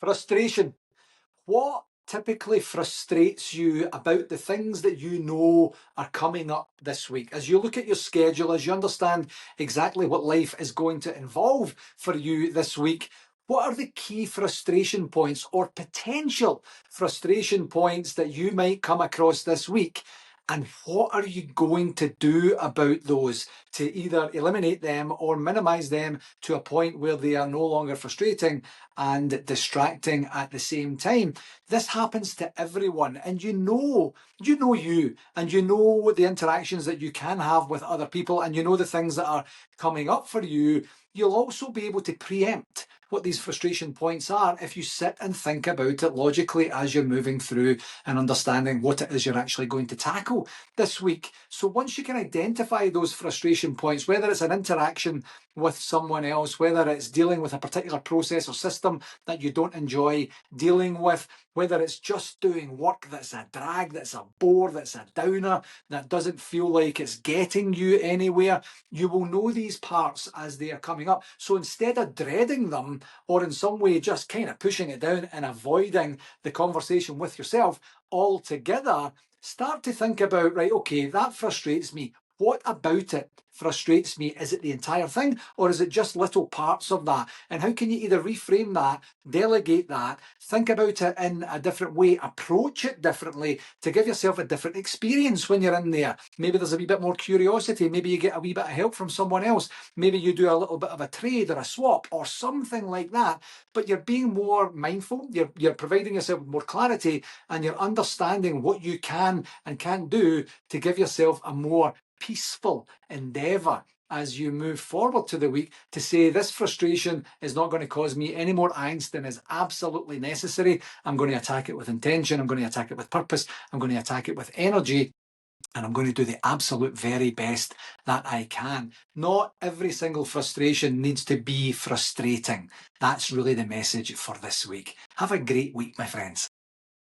Frustration. What typically frustrates you about the things that you know are coming up this week? As you look at your schedule, as you understand exactly what life is going to involve for you this week, what are the key frustration points or potential frustration points that you might come across this week? And what are you going to do about those to either eliminate them or minimize them to a point where they are no longer frustrating and distracting at the same time? This happens to everyone, and you, and you know the interactions that you can have with other people, and you know the things that are coming up for you. You'll also be able to preempt what these frustration points are if you sit and think about it logically as you're moving through and understanding what it is you're actually going to tackle this week. So once you can identify those frustration points, whether it's an interaction with someone else, whether it's dealing with a particular process or system that you don't enjoy dealing with, whether it's just doing work that's a drag, that's a bore, that's a downer, that doesn't feel like it's getting you anywhere, you will know these parts as they are coming up. So instead of dreading them or in some way just kind of pushing it down and avoiding the conversation with yourself altogether, start to think about, right, okay, that frustrates me. What about it frustrates me? Is it the entire thing, or is it just little parts of that? And how can you either reframe that, delegate that, think about it in a different way, approach it differently to give yourself a different experience when you're in there? Maybe there's a wee bit more curiosity. Maybe you get a wee bit of help from someone else. Maybe you do a little bit of a trade or a swap or something like that. But you're being more mindful. You're providing yourself with more clarity, and you're understanding what you can and can't do to give yourself a more peaceful endeavour as you move forward to the week, to say this frustration is not going to cause me any more angst than is absolutely necessary. I'm going to attack it with intention. I'm going to attack it with purpose. I'm going to attack it with energy. And I'm going to do the absolute very best that I can. Not every single frustration needs to be frustrating. That's really the message for this week. Have a great week, my friends.